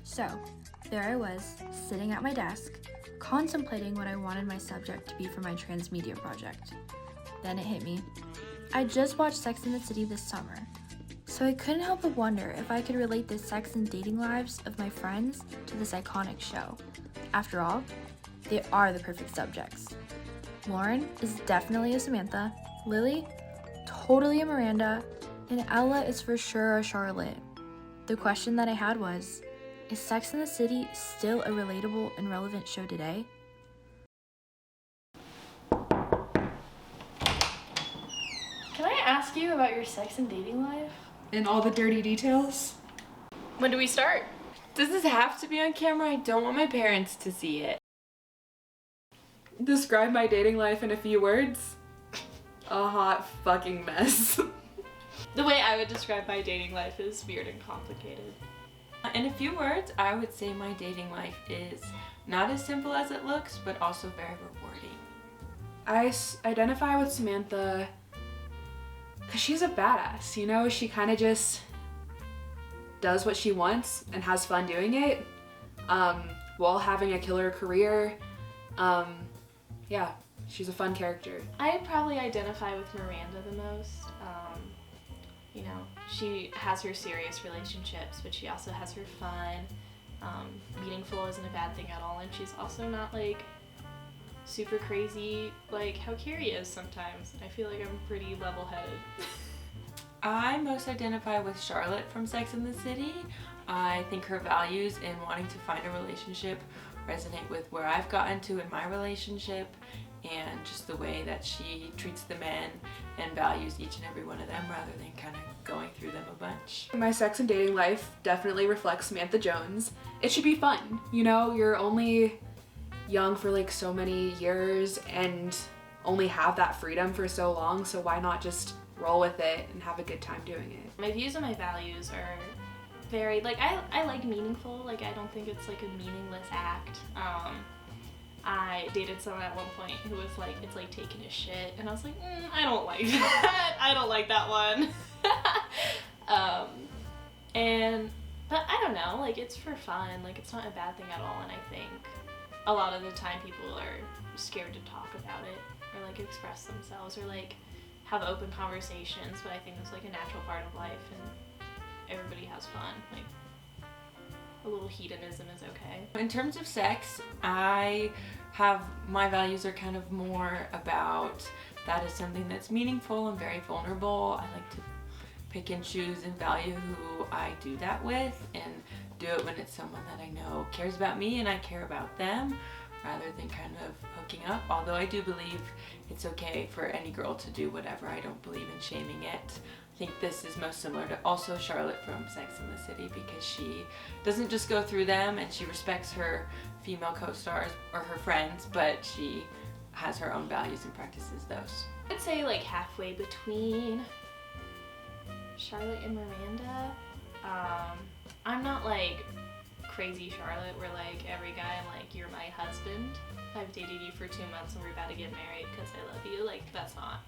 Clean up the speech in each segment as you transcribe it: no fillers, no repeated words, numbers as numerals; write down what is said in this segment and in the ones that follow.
So, there I was, sitting at my desk, contemplating what I wanted my subject to be for my Transmedia project. Then it hit me. I just watched Sex and the City this summer, so I couldn't help but wonder if I could relate the sex and dating lives of my friends to this iconic show. After all, they are the perfect subjects. Lauren is definitely a Samantha, Lily, totally a Miranda, and Ella is for sure a Charlotte. The question that I had was, is Sex and the City still a relatable and relevant show today? Can I ask you about your sex and dating life? And all the dirty details? When do we start? Does this have to be on camera? I don't want my parents to see it. Describe my dating life in a few words. A hot fucking mess. The way I would describe my dating life is weird and complicated. In a few words, I would say my dating life is not as simple as it looks, but also very rewarding. I identify with Samantha because she's a badass, you know? She kind of just does what she wants and has fun doing it while having a killer career. Yeah, she's a fun character. I probably identify with Miranda the most. You know, she has her serious relationships, but she also has her fun. Meaningful isn't a bad thing at all, and she's also not like super crazy like how Carrie is sometimes. I feel like I'm pretty level-headed. I most identify with Charlotte from Sex and the City. I think her values in wanting to find a relationship resonate with where I've gotten to in my relationship, and just the way that she treats the men and values each and every one of them rather than kind of going through them a bunch. My sex and dating life definitely reflects Samantha Jones. It should be fun, you know? You're only young for like so many years and only have that freedom for so long, so why not just roll with it and have a good time doing it? My views and my values are very, like, I like meaningful. Like, I don't think it's like a meaningless act. I dated someone at one point who was like, it's like taking a shit, and I was like, I don't like that. I don't like that one. But I don't know, like, it's for fun. Like, it's not a bad thing at all, and I think a lot of the time people are scared to talk about it or like express themselves or like have open conversations, but I think it's like a natural part of life and everybody has fun. Like, a little hedonism is okay. In terms of sex, my values are kind of more about that is something that's meaningful and very vulnerable. I like to pick and choose and value who I do that with, and do it when it's someone that I know cares about me and I care about them, rather than kind of hooking up. Although I do believe it's okay for any girl to do whatever. I don't believe in shaming it. I think this is most similar to also Charlotte from Sex and the City, because she doesn't just go through them and she respects her female co-stars or her friends, but she has her own values and practices those. I'd say like halfway between Charlotte and Miranda. I'm not like crazy Charlotte where like every guy I'm like, you're my husband. I've dated you for 2 months and we're about to get married because I love you. Like, that's not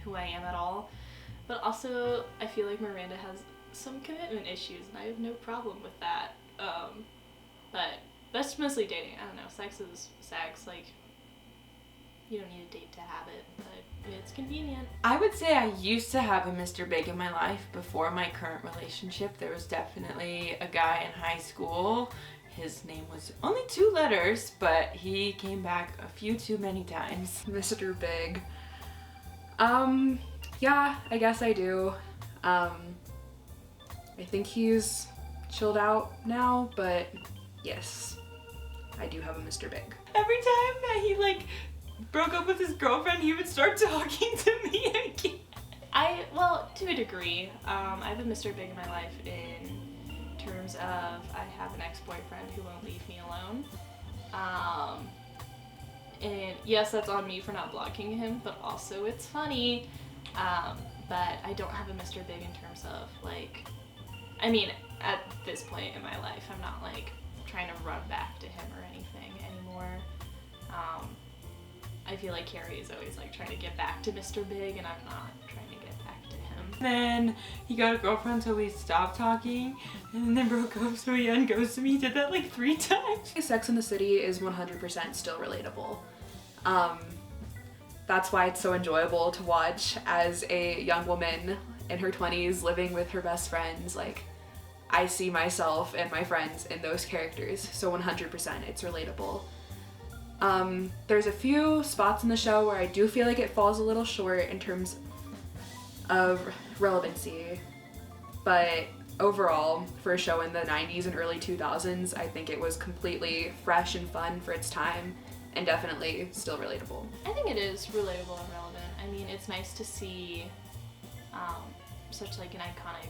who I am at all. But also, I feel like Miranda has some commitment issues and I have no problem with that. But that's mostly dating. I don't know, sex is sex. Like, you don't need a date to have it, but it's convenient. I would say I used to have a Mr. Big in my life before my current relationship. There was definitely a guy in high school. His name was only 2 letters, but he came back a few too many times. Mr. Big. Yeah, I guess I do. I think he's chilled out now, but yes, I do have a Mr. Big. Every time that he like broke up with his girlfriend, he would start talking to me again. Well, to a degree. I have a Mr. Big in my life in terms of I have an ex-boyfriend who won't leave me alone. And yes, that's on me for not blocking him, but also it's funny. But I don't have a Mr. Big in terms of like, I mean, at this point in my life, I'm not like trying to run back to him or anything anymore. I feel like Carrie is always like trying to get back to Mr. Big, and I'm not trying to get back to him. Then he got a girlfriend, so we stopped talking, and then broke up, so he unghosted me. He did that like 3 times. Sex in the City is 100% still relatable. That's why it's so enjoyable to watch as a young woman in her 20s living with her best friends. Like, I see myself and my friends in those characters, so 100% it's relatable. There's a few spots in the show where I do feel like it falls a little short in terms of relevancy, but overall, for a show in the 90s and early 2000s, I think it was completely fresh and fun for its time, and definitely still relatable. I think it is relatable and relevant. I mean, it's nice to see such like an iconic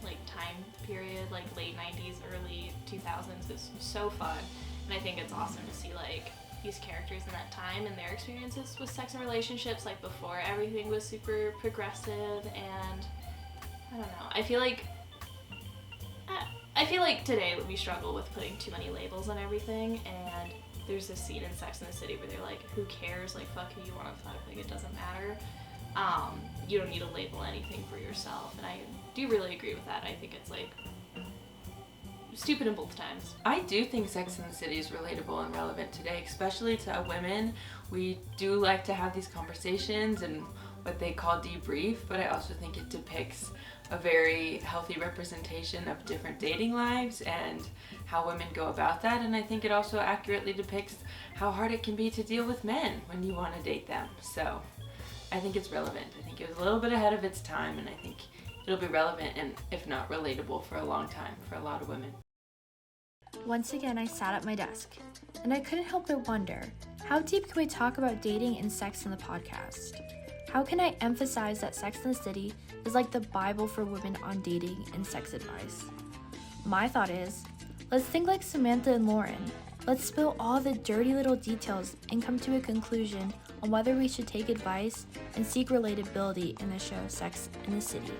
like time period, like late 90s, early 2000s is so fun. And I think it's awesome to see like these characters in that time and their experiences with sex and relationships, like before everything was super progressive. And I don't know, I feel like today we struggle with putting too many labels on everything, and there's this scene in Sex and the City where they're like, who cares, like fuck who you want to fuck, like it doesn't matter. You don't need to label anything for yourself, and I do really agree with that. I think it's like stupid in both times. I do think Sex and the City is relatable and relevant today, especially to women. We do like to have these conversations and what they call debrief, but I also think it depicts a very healthy representation of different dating lives and how women go about that. And I think it also accurately depicts how hard it can be to deal with men when you want to date them. So I think it's relevant. I think it was a little bit ahead of its time, and I think it'll be relevant and, if not relatable, for a long time for a lot of women. Once again, I sat at my desk, and I couldn't help but wonder, how deep can we talk about dating and sex in the podcast? How can I emphasize that Sex and the City is like the Bible for women on dating and sex advice? My thought is, let's think like Samantha and Lauren. Let's spill all the dirty little details and come to a conclusion on whether we should take advice and seek relatability in the show Sex and the City.